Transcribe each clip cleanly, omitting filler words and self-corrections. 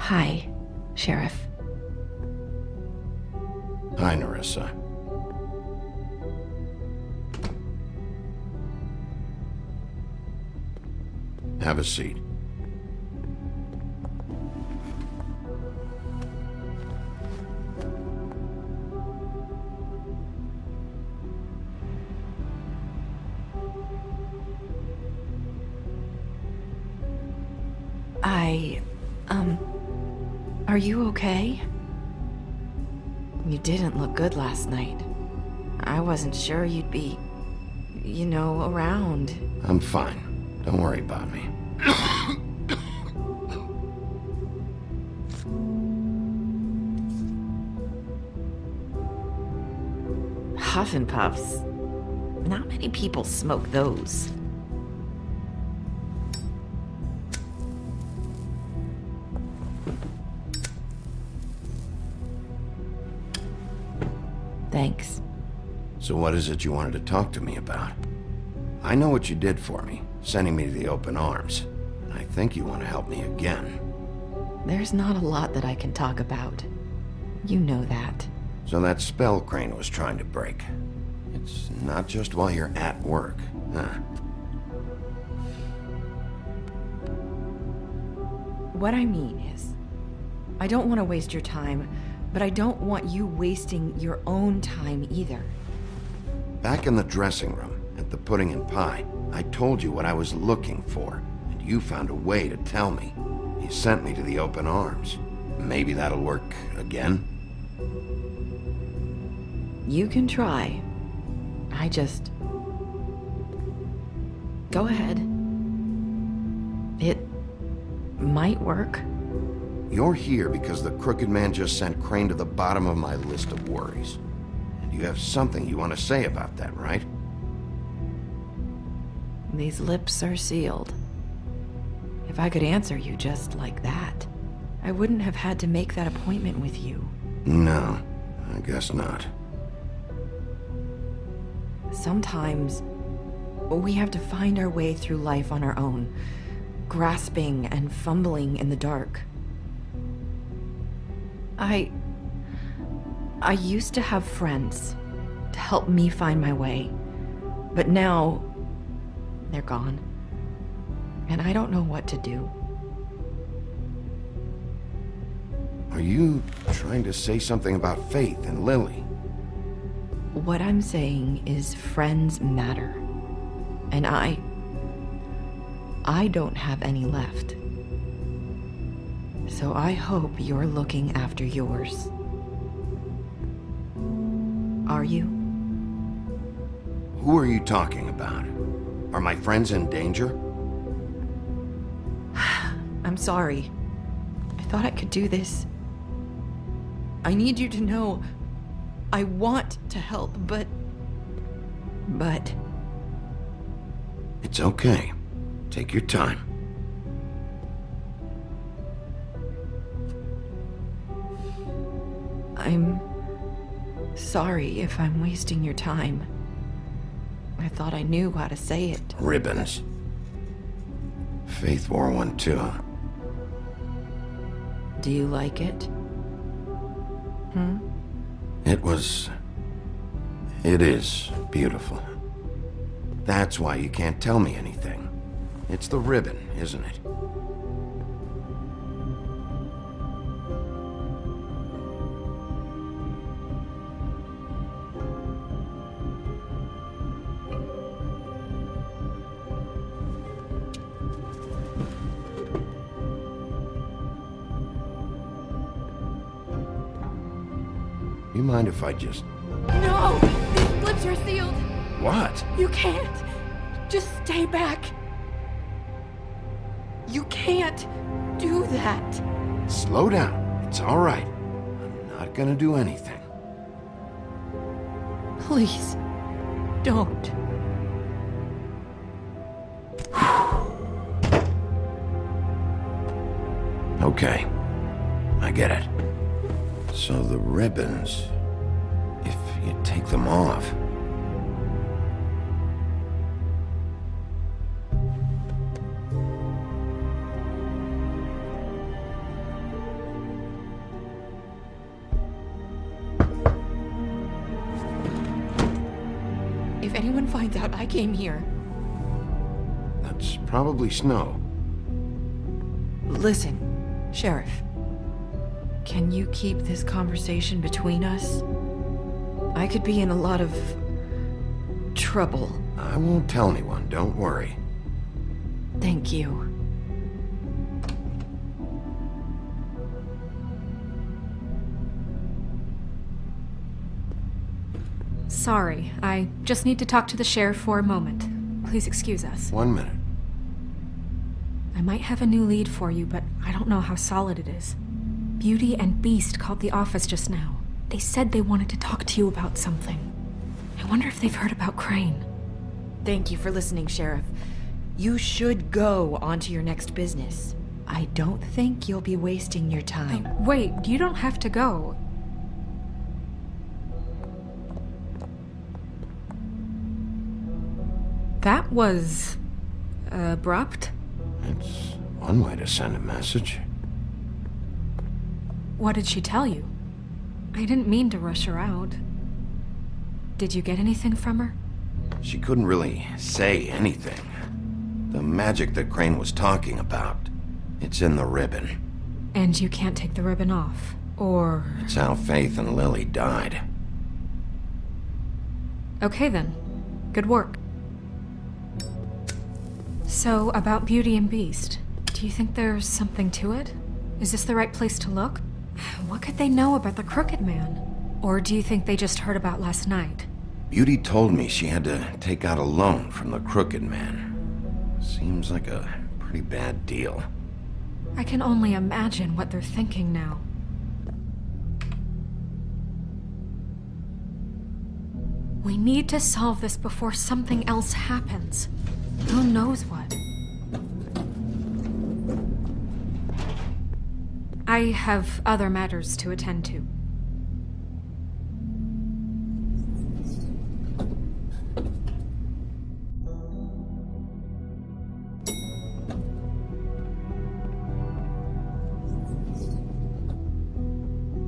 Hi, Sheriff. Hi, Nerissa. Have a seat. Are you okay? You didn't look good last night. I wasn't sure you'd be, around. I'm fine. Don't worry about me. Huff and Puffs. Not many people smoke those. Thanks. So what is it you wanted to talk to me about? I know what you did for me, sending me to the open arms. And I think you want to help me again. There's not a lot that I can talk about. You know that. So that spell Crane was trying to break. It's not just while you're at work, huh? What I mean is, I don't want to waste your time, but I don't want you wasting your own time either. Back in the dressing room, at the pudding and pie, I told you what I was looking for, and you found a way to tell me. You sent me to the open arms. Maybe that'll work again? You can try. I just... Go ahead. It might work. You're here because the crooked man just sent Crane to the bottom of my list of worries. And you have something you want to say about that, right? These lips are sealed. If I could answer you just like that, I wouldn't have had to make that appointment with you. No, I guess not. Sometimes, we have to find our way through life on our own, grasping and fumbling in the dark. I used to have friends to help me find my way, but now they're gone, and I don't know what to do. Are you trying to say something about Faith and Lily? What I'm saying is friends matter, and I don't have any left. So I hope you're looking after yours. Are you? Who are you talking about? Are my friends in danger? I'm sorry. I thought I could do this. I need you to know I want to help, but... It's okay. Take your time. I'm sorry if I'm wasting your time. I thought I knew how to say it. Ribbons. Faith wore one too. Do you like it? It is beautiful. That's why you can't tell me anything. It's the ribbon, isn't it? You mind if I just... No! These lips are sealed! What? You can't! Just stay back! You can't do that! Slow down. It's all right. I'm not gonna do anything. Please, don't. Okay. I get it. So the ribbons, if you take them off... anyone finds out I came here... That's probably Snow. Listen, Sheriff. Can you keep this conversation between us? I could be in a lot of... trouble. I won't tell anyone, don't worry. Thank you. Sorry, I just need to talk to the sheriff for a moment. Please excuse us. 1 minute. I might have a new lead for you, but I don't know how solid it is. Beauty and Beast called the office just now. They said they wanted to talk to you about something. I wonder if they've heard about Crane. Thank you for listening, Sheriff. You should go on to your next business. I don't think you'll be wasting your time. Wait, you don't have to go. That was... abrupt? It's one way to send a message. What did she tell you? I didn't mean to rush her out. Did you get anything from her? She couldn't really say anything. The magic that Crane was talking about, it's in the ribbon. And you can't take the ribbon off, or... It's how Faith and Lily died. Okay then. Good work. So, about Beauty and Beast, do you think there's something to it? Is this the right place to look? What could they know about the Crooked Man? Or do you think they just heard about last night? Beauty told me she had to take out a loan from the Crooked Man. Seems like a pretty bad deal. I can only imagine what they're thinking now. We need to solve this before something else happens. Who knows what? I have other matters to attend to.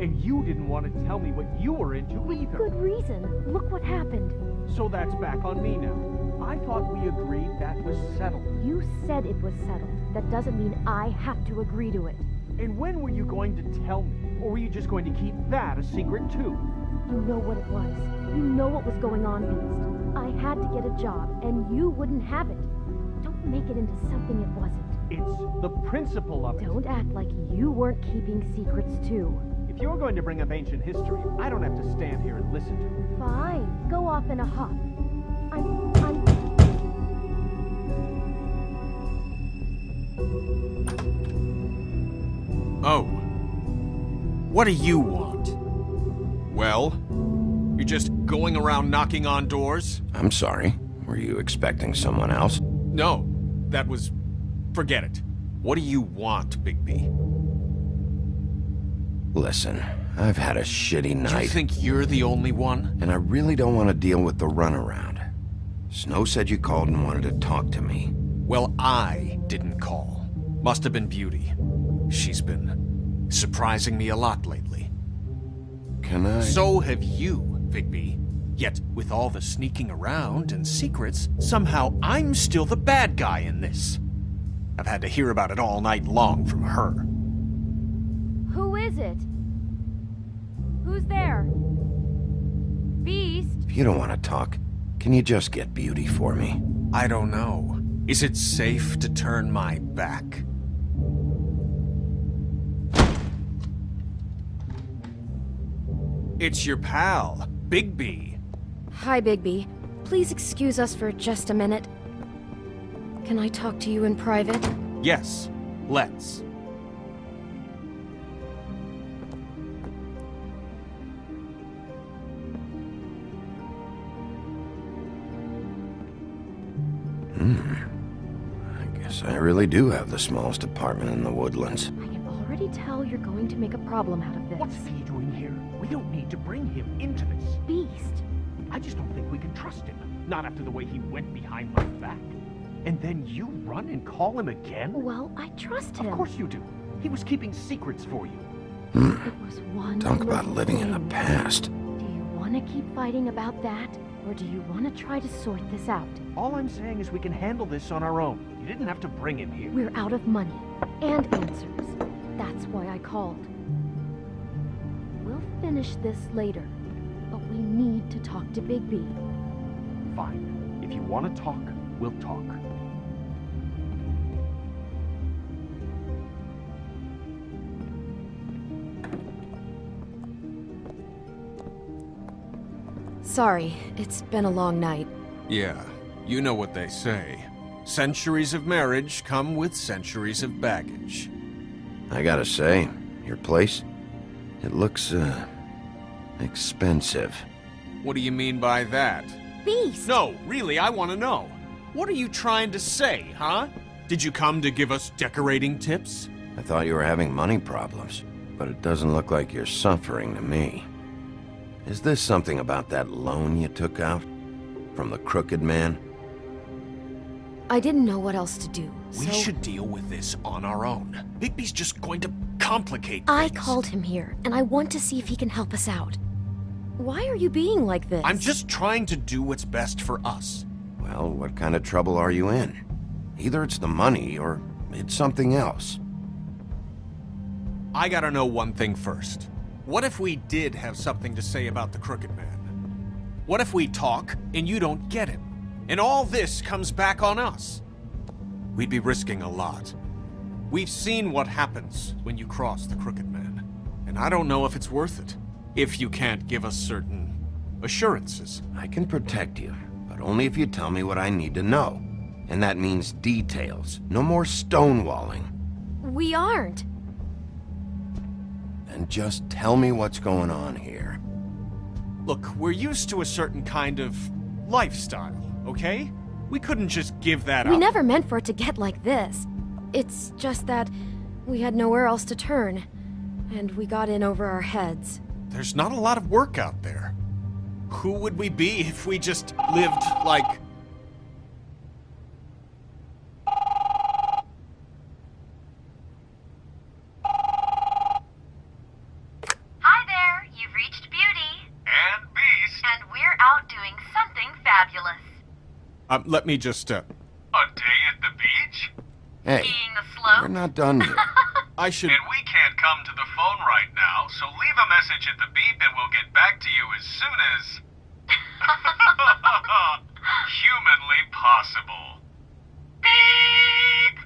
And you didn't want to tell me what you were into either. Good reason. Look what happened. So that's back on me now. I thought we agreed that was settled. You said it was settled. That doesn't mean I have to agree to it. And when were you going to tell me? Or were you just going to keep that a secret too? You know what it was. You know what was going on, Beast. I had to get a job, and you wouldn't have it. Don't make it into something it wasn't. It's the principle of it. Don't act like you weren't keeping secrets too. If you're going to bring up ancient history, I don't have to stand here and listen to it. Fine. Go off in a huff. Oh. What do you want? Well? You're just going around knocking on doors? I'm sorry. Were you expecting someone else? No. That was... forget it. What do you want, Bigby? Listen, I've had a shitty night. Do you think you're the only one? And I really don't want to deal with the runaround. Snow said you called and wanted to talk to me. Well, I didn't call. Must have been Beauty. She's been surprising me a lot lately. Can I... So have you, Bigby. Yet, with all the sneaking around and secrets, somehow I'm still the bad guy in this. I've had to hear about it all night long from her. Who is it? Who's there? Beast? If you don't want to talk, can you just get Beauty for me? I don't know. Is it safe to turn my back? It's your pal, Bigby. Hi, Bigby. Please excuse us for just a minute. Can I talk to you in private? Yes, let's. I guess I really do have the smallest apartment in the Woodlands. I can already tell you're going to make a problem out of this. What's he doing here? We don't need to bring him into this. Beast? I just don't think we can trust him. Not after the way he went behind my back. And then you run and call him again? Well, I trust him. Of course you do. He was keeping secrets for you. It was one Talk about little living in the thing. past. Do you want to keep fighting about that? Or do you want to try to sort this out? All I'm saying is we can handle this on our own. You didn't have to bring him here. We're out of money and answers. That's why I called. We'll finish this later, but we need to talk to Big B. Fine. If you want to talk, we'll talk. Sorry, it's been a long night. Yeah, you know what they say. Centuries of marriage come with centuries of baggage. I gotta say, your place, it looks, expensive. What do you mean by that? Beast! No, really, I want to know. What are you trying to say, huh? Did you come to give us decorating tips? I thought you were having money problems, but it doesn't look like you're suffering to me. Is this something about that loan you took out? From the crooked man? I didn't know what else to do, We so should deal with this on our own. Bigby's just going to complicate I things. called him here, and I want to see if he can help us out. Why are you being like this? I'm just trying to do what's best for us. Well, what kind of trouble are you in? Either it's the money, or it's something else. I gotta know one thing first. What if we did have something to say about the Crooked Man? What if we talk, and you don't get him? And all this comes back on us? We'd be risking a lot. We've seen what happens when you cross the Crooked Man. And I don't know if it's worth it. If you can't give us certain assurances. I can protect you, but only if you tell me what I need to know. And that means details. No more stonewalling. We aren't. And just tell me what's going on here. Look, we're used to a certain kind of lifestyle, okay? We couldn't just give that up. We never meant for it to get like this. It's just that we had nowhere else to turn, and we got in over our heads. There's not a lot of work out there. Who would we be if we just lived like... Hi there, you've reached Beauty. And Beast. And we're out doing something fabulous. let me just, A day at the beach? Hey, Skiing the slope. we're not done yet. I should... And we can't come to the phone right now, so leave a message at the beep and we'll get back to you as soon as... humanly possible. Beep!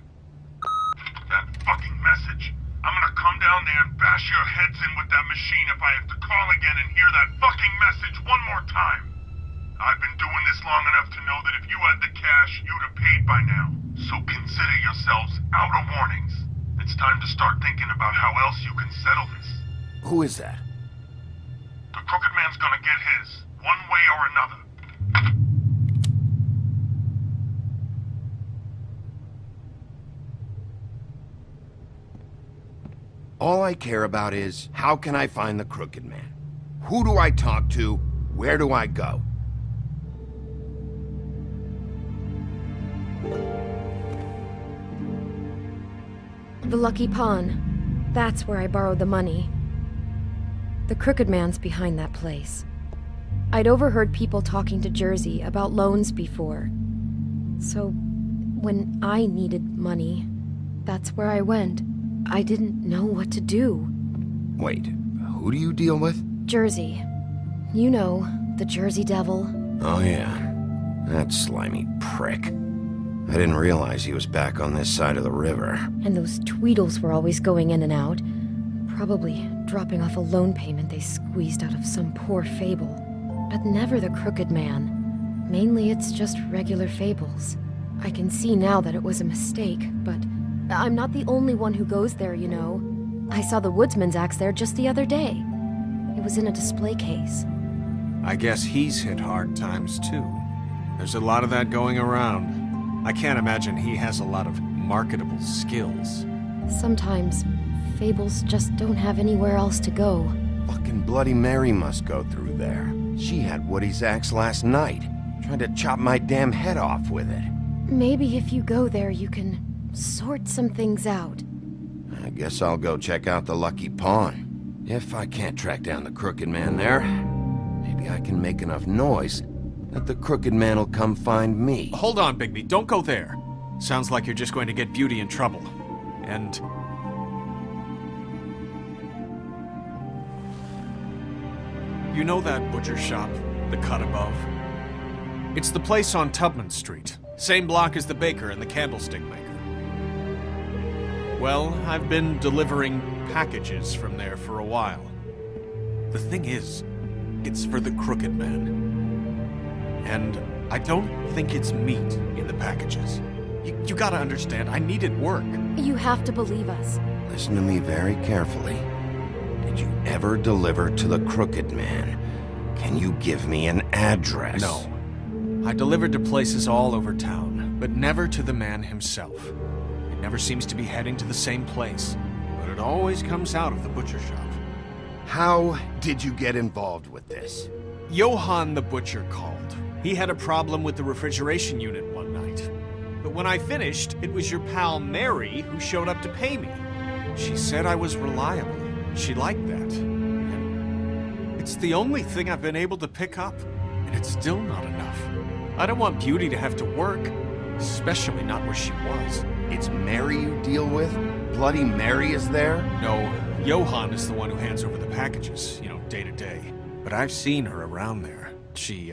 That fucking message. I'm gonna come down there and bash your heads in with that machine if I have to call again and hear that fucking message one more time. I've been doing this long enough to know that if you had the cash, you'd have paid by now. So consider yourselves out of warnings. It's time to start thinking about how else you can settle this. Who is that? The Crooked Man's gonna get his, one way or another. All I care about is, how can I find the Crooked Man? Who do I talk to? Where do I go? The Lucky Pawn. That's where I borrowed the money. The Crooked Man's behind that place. I'd overheard people talking to Jersey about loans before. So, when I needed money, that's where I went. I didn't know what to do. Wait, who do you deal with? Jersey. You know, the Jersey Devil. Oh yeah, that slimy prick. I didn't realize he was back on this side of the river. And those Tweedles were always going in and out. Probably dropping off a loan payment they squeezed out of some poor fable. But never the Crooked Man. Mainly it's just regular fables. I can see now that it was a mistake, but I'm not the only one who goes there, you know. I saw the Woodsman's axe there just the other day. It was in a display case. I guess he's hit hard times, too. There's a lot of that going around. I can't imagine he has a lot of marketable skills. Sometimes, fables just don't have anywhere else to go. Fucking Bloody Mary must go through there. She had Woody's axe last night. Tried to chop my damn head off with it. Maybe if you go there, you can sort some things out. I guess I'll go check out the Lucky Pawn. If I can't track down the Crooked Man there, maybe I can make enough noise that the crooked man will come find me. Hold on, Bigby. Don't go there. Sounds like you're just going to get Beauty in trouble. And... you know that butcher shop? The cut above? It's the place on Tubman Street. Same block as the baker and the candlestick maker. Well, I've been delivering packages from there for a while. The thing is, it's for the Crooked Man. And I don't think it's meat in the packages. You gotta understand, I needed work. You have to believe us. Listen to me very carefully. Did you ever deliver to the Crooked Man? Can you give me an address? No. I delivered to places all over town, but never to the man himself. It never seems to be heading to the same place, but it always comes out of the butcher shop. How did you get involved with this? Johann the butcher called. He had a problem with the refrigeration unit one night. But when I finished, it was your pal Mary who showed up to pay me. She said I was reliable. She liked that. And it's the only thing I've been able to pick up, and it's still not enough. I don't want Beauty to have to work, especially not where she was. It's Mary you deal with? Bloody Mary is there? No, Johann is the one who hands over the packages, you know, day to day. But I've seen her around there. She,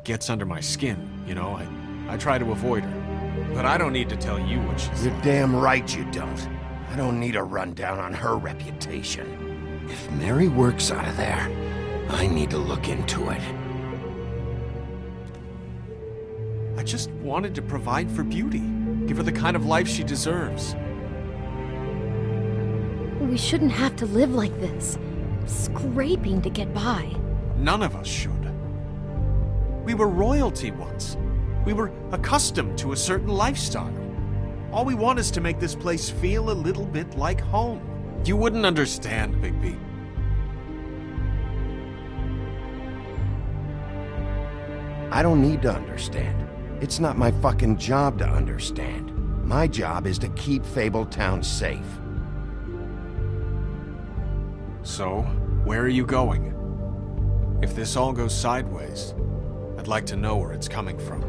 gets under my skin, you know? I try to avoid her. But I don't need to tell you what she's You're like. damn right you don't. I don't need a rundown on her reputation. If Mary works out of there, I need to look into it. I just wanted to provide for Beauty. Give her the kind of life she deserves. We shouldn't have to live like this, scraping to get by. None of us should. We were royalty once. We were accustomed to a certain lifestyle. All we want is to make this place feel a little bit like home. You wouldn't understand, Bigby. I don't need to understand. It's not my fucking job to understand. My job is to keep Fabletown safe. So, where are you going? If this all goes sideways, I'd like to know where it's coming from.